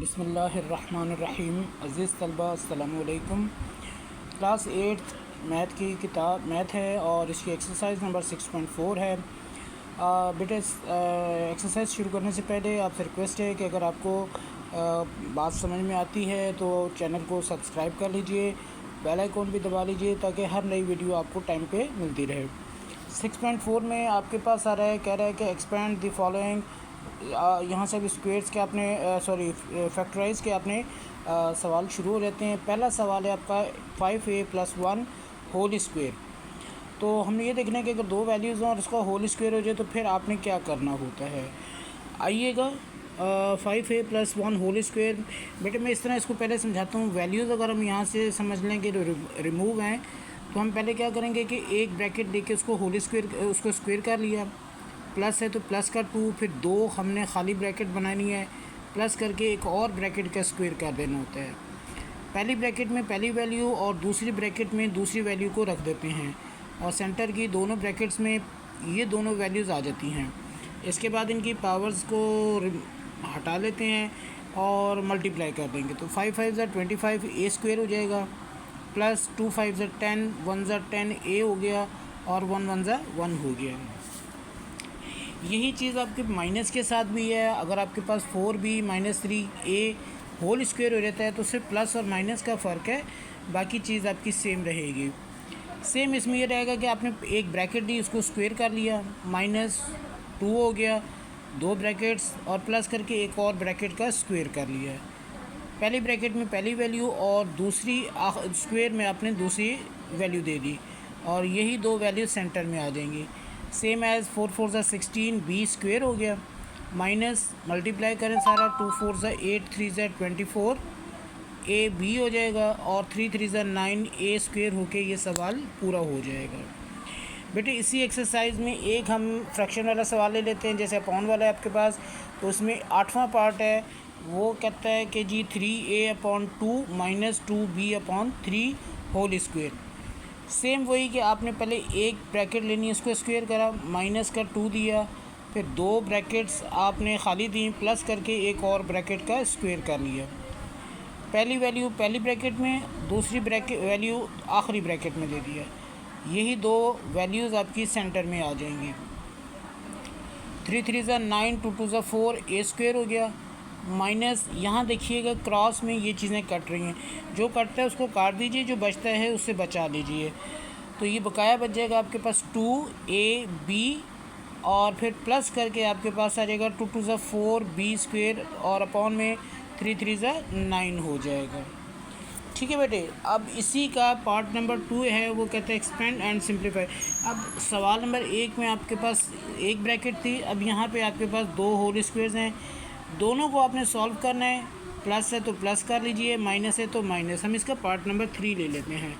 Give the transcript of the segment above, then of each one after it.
बिस्मिल्लाहिर्रहमानिर्रहीम। अज़ीज़ तलबा अस्सलामु अलैकुम। क्लास 8 मैथ की किताब मैथ है और इसकी एक्सरसाइज नंबर 6.4 है। बेटे एक्सरसाइज शुरू करने से पहले आपसे रिक्वेस्ट है कि अगर आपको बात समझ में आती है तो चैनल को सब्सक्राइब कर लीजिए, बेल आइकॉन भी दबा लीजिए ताकि हर नई वीडियो आपको टाइम पे मिलती रहे। 6.4 में आपके पास आ रहा है, कह रहा है कि एक्सपेंड द फॉलोइंग। यहाँ से भी स्क्वेयर्स के आपने फैक्टराइज के आपने सवाल शुरू हो जाते हैं। पहला सवाल है आपका 5a+1 होल स्क्वेयर। तो हमने ये देखना है कि अगर दो वैल्यूज़ हों और उसका होल स्क्वेयर हो जाए तो फिर आपने क्या करना होता है। आइएगा 5a+1 होल स्क्वेयर। बेटे मैं इस तरह इसको पहले समझाता हूँ। वैल्यूज़ अगर हम यहाँ से समझ लें कि रिमूव हैं तो हम पहले क्या करेंगे कि एक ब्रैकेट लेके उसको होल स्क्वेयर उसको स्क्वेयर कर लिया, प्लस है तो प्लस का 2, फिर 2 हमने खाली ब्रैकेट बनानी है, प्लस करके एक और ब्रैकेट का स्क्वेयर कर देना होता है। पहली ब्रैकेट में पहली वैल्यू और दूसरी ब्रैकेट में दूसरी वैल्यू को रख देते हैं और सेंटर की दोनों ब्रैकेट्स में ये दोनों वैल्यूज़ आ जाती हैं। इसके बाद इनकी पावर्स को हटा लेते हैं और मल्टीप्लाई कर देंगे तो 5 5 ज़ा 25 ए स्क्वेयर हो जाएगा, प्लस 2 5 ज़ा 10, 1 ज़ा 10 ए हो गया और 1 1 ज़ा 1 हो गया। यही चीज़ आपके माइनस के साथ भी है। अगर आपके पास 4b - 3a होल स्क्वेयर हो जाता है तो सिर्फ प्लस और माइनस का फ़र्क है, बाकी चीज़ आपकी सेम रहेगी। सेम इसमें ये रहेगा कि आपने एक ब्रैकेट दी, उसको स्क्वेयर कर लिया, -2 हो गया, 2 ब्रैकेट्स और प्लस करके एक और ब्रैकेट का स्क्वेयर कर लिया। पहली ब्रैकेट में पहली वैल्यू और दूसरी स्क्वेयर में आपने दूसरी वैल्यू दे दी और यही दो वैल्यू सेंटर में आ जाएंगी। सेम एज़ 4 4 ज़ा 16 बी स्क्वेयर हो गया, माइनस मल्टीप्लाई करें सारा 2 4 ज़ा 8, 3 ज़ा 24 ए बी हो जाएगा और 3 3 ज़ा 9 ए स्क्वेयर होके ये सवाल पूरा हो जाएगा। बेटे इसी एक्सरसाइज में एक हम फ्रैक्शन वाला सवाल ले लेते हैं। जैसे अपॉन वाला है आपके पास, तो उसमें 8वां पार्ट है, वो कहता है कि जी 3a/2 - 2b/3 whole square. Same वही कि आपने पहले एक ब्रैकेट लेनी है, उसको स्क्वेयर करा, माइनस का 2 दिया, फिर 2 ब्रैकेट्स आपने खाली दी, प्लस करके एक और ब्रैकेट का स्क्वेयर कर लिया। पहली वैल्यू पहली ब्रैकेट में, दूसरी ब्रैकेट वैल्यू आखिरी ब्रैकेट में दे दिया। यही दो वैल्यूज़ आपकी सेंटर में आ जाएंगी। 3 3 ज़ा 9, 2 2 ज़ा 4 ए स्क्वेयर हो गया, माइनस यहाँ देखिएगा क्रॉस में ये चीज़ें कट रही हैं, जो कटता है उसको काट दीजिए, जो बचता है उससे बचा लीजिए। तो ये बकाया बच जाएगा आपके पास 2ab और फिर प्लस करके आपके पास आ जाएगा 2 2 ज़ा 4 बी स्क्वेयर और अपॉन में 3 3 ज़ा 9 हो जाएगा। ठीक है बेटे, अब इसी का पार्ट नंबर 2 है, वो कहते हैं एक्सपेंड एंड सिंप्लीफाई। अब सवाल नंबर 1 में आपके पास एक ब्रैकेट थी, अब यहाँ पे आपके पास 2 होल स्क्वेयर्स हैं, दोनों को आपने सॉल्व करना है। प्लस है तो प्लस कर लीजिए, माइनस है तो माइनस। हम इसका पार्ट नंबर 3 ले लेते हैं।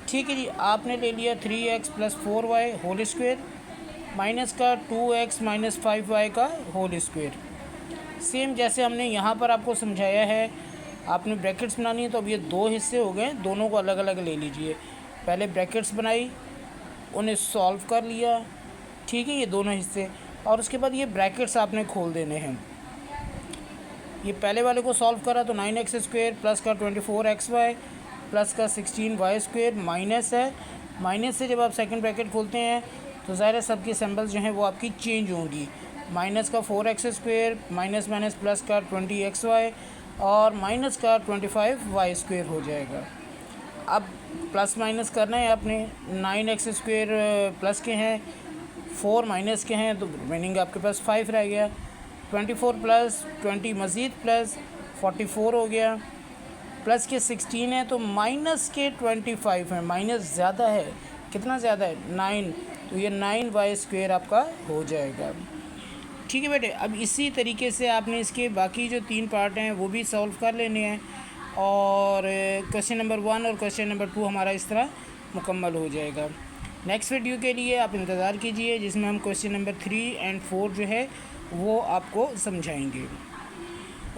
ठीक है जी, आपने ले लिया 3x + 4y whole square minus का 2x - 5y का होल स्क्वेयर। सेम जैसे हमने यहाँ पर आपको समझाया है, आपने ब्रैकेट्स बनानी है तो अब ये 2 हिस्से हो गए, दोनों को अलग अलग ले लीजिए। पहले ब्रैकेट्स बनाई, उन्हें सॉल्व कर लिया, ठीक है, ये दोनों हिस्से, और उसके बाद ये ब्रैकेट्स आपने खोल देने हैं। ये पहले वाले को सॉल्व करा तो 9x² प्लस का 24xy प्लस का 16y² माइनस है। माइनस से जब आप सेकंड ब्रैकेट खोलते हैं तो ज़ाहिर सबकी सिंबल्स जो हैं वो आपकी चेंज होंगी। माइनस का 4x² माइनस माइनस प्लस का 20xy और माइनस का 25y² हो जाएगा। अब प्लस माइनस करना है आपने, 9x² प्लस के हैं, 4 माइनस के हैं, तो रिमेनिंग आपके पास 5 रह गया। 24 प्लस 20 मज़ीद प्लस 44 हो गया, प्लस के 16 है तो माइनस के 25 है, माइनस ज़्यादा है, कितना ज़्यादा है 9, तो ये 9y² आपका हो जाएगा। ठीक है बेटे, अब इसी तरीके से आपने इसके बाकी जो 3 पार्ट हैं वो भी सॉल्व कर लेने हैं और क्वेश्चन नंबर 1 और क्वेश्चन नंबर 2 हमारा इस तरह मुकम्मल हो जाएगा। नेक्स्ट वीडियो के लिए आप इंतज़ार कीजिए, जिसमें हम क्वेश्चन नंबर 3 और 4 जो है वो आपको समझाएंगे।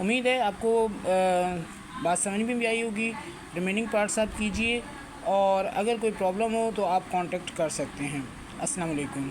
उम्मीद है आपको बात समझ में भी आई होगी। रिमेनिंग पार्ट्स आप कीजिए और अगर कोई प्रॉब्लम हो तो आप कांटेक्ट कर सकते हैं। अस्सलाम वालेकुम।